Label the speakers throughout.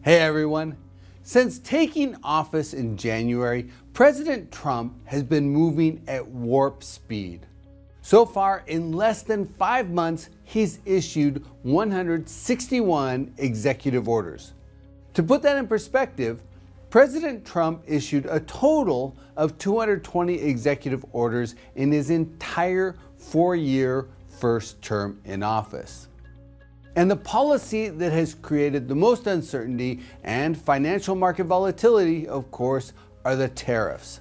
Speaker 1: Hey everyone! Since taking office in January, President Trump has been moving at warp speed. So far, in less than 5 months, he's issued 161 executive orders. To put that in perspective, President Trump issued a total of 220 executive orders in his entire 4-year first term in office. And the policy that has created the most uncertainty and financial market volatility, of course, are the tariffs.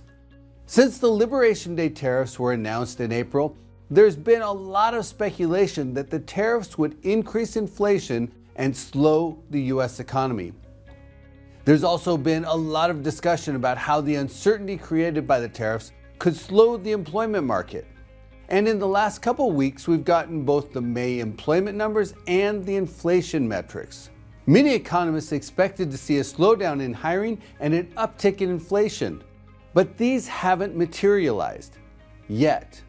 Speaker 1: Since the Liberation Day tariffs were announced in April, there's been a lot of speculation that the tariffs would increase inflation and slow the US economy. There's also been a lot of discussion about how the uncertainty created by the tariffs could slow the employment market. And in the last couple weeks, we've gotten both the May employment numbers and the inflation metrics. Many economists expected to see a slowdown in hiring and an uptick in inflation, but these haven't materialized yet.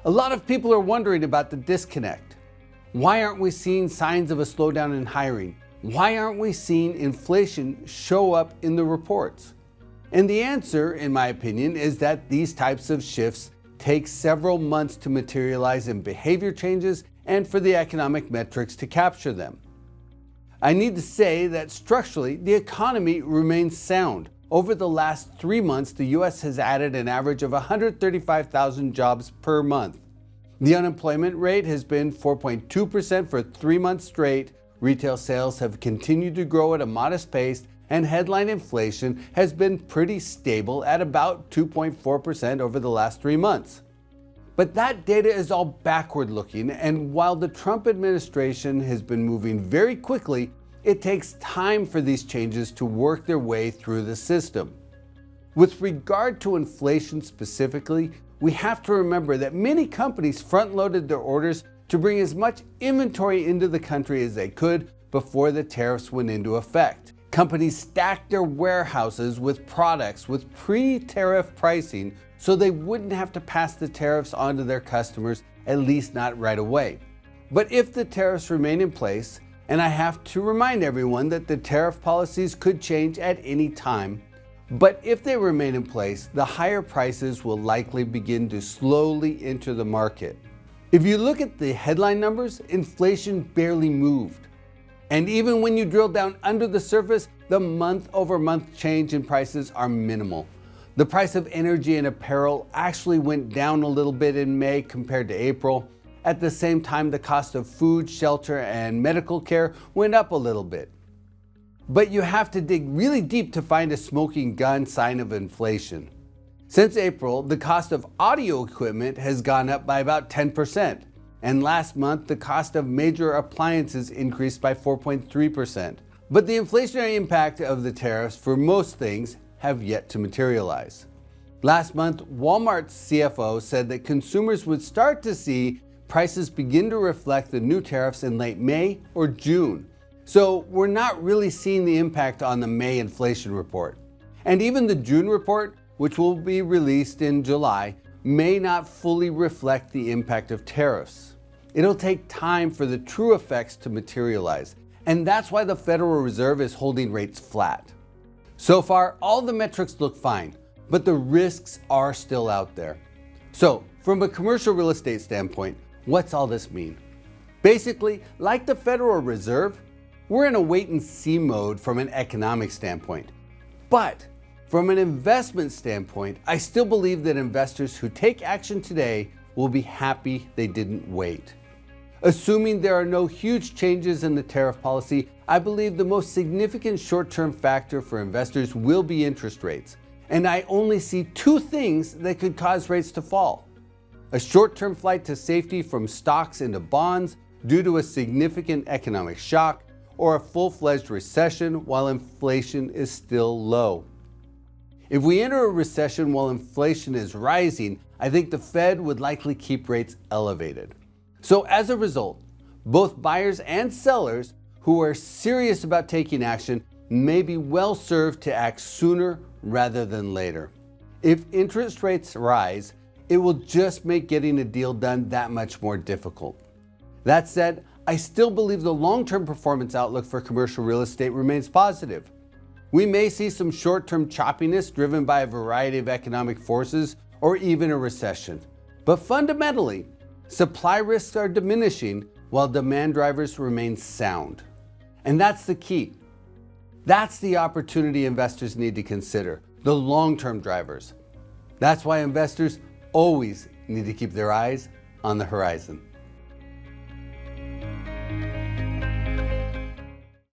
Speaker 1: A lot of people are wondering about the disconnect. Why aren't we seeing signs of a slowdown in hiring? Why aren't we seeing inflation show up in the reports? And the answer, in my opinion, is that these types of shifts take several months to materialize in behavior changes and for the economic metrics to capture them. I need to say that structurally, the economy remains sound. Over the last 3 months, the US has added an average of 135,000 jobs per month. The unemployment rate has been 4.2% for 3 months straight. Retail sales have continued to grow at a modest pace, and headline inflation has been pretty stable at about 2.4% over the last 3 months. But that data is all backward looking, and while the Trump administration has been moving very quickly, it takes time for these changes to work their way through the system. With regard to inflation specifically, we have to remember that many companies front-loaded their orders to bring as much inventory into the country as they could before the tariffs went into effect. Companies stacked their warehouses with products with pre-tariff pricing so they wouldn't have to pass the tariffs on to their customers, at least not right away. But if the tariffs remain in place, and I have to remind everyone that the tariff policies could change at any time, but if they remain in place, the higher prices will likely begin to slowly enter the market. If you look at the headline numbers, inflation barely moved. And even when you drill down under the surface, the month-over-month change in prices are minimal. The price of energy and apparel actually went down a little bit in May compared to April. At the same time, the cost of food, shelter, and medical care went up a little bit. But you have to dig really deep to find a smoking gun sign of inflation. Since April, the cost of audio equipment has gone up by about 10%. And last month, the cost of major appliances increased by 4.3%. But the inflationary impact of the tariffs for most things have yet to materialize. Last month, Walmart's CFO said that consumers would start to see prices begin to reflect the new tariffs in late May or June. So we're not really seeing the impact on the May inflation report. And even the June report, which will be released in July, may not fully reflect the impact of tariffs. It'll take time for the true effects to materialize, and that's why the Federal Reserve is holding rates flat. So far, all the metrics look fine, but the risks are still out there. So, from a commercial real estate standpoint, what's all this mean? Basically, like the Federal Reserve, we're in a wait-and-see mode from an economic standpoint. But from an investment standpoint, I still believe that investors who take action today will be happy they didn't wait. Assuming there are no huge changes in the tariff policy, I believe the most significant short-term factor for investors will be interest rates. And I only see 2 things that could cause rates to fall: a short-term flight to safety from stocks into bonds due to a significant economic shock, or a full-fledged recession while inflation is still low. If we enter a recession while inflation is rising, I think the Fed would likely keep rates elevated. So as a result, both buyers and sellers who are serious about taking action may be well served to act sooner rather than later. If interest rates rise, it will just make getting a deal done that much more difficult. That said, I still believe the long-term performance outlook for commercial real estate remains positive. We may see some short-term choppiness driven by a variety of economic forces or even a recession. But fundamentally, supply risks are diminishing while demand drivers remain sound. And that's the key. That's the opportunity investors need to consider, the long-term drivers. That's why investors always need to keep their eyes on the horizon.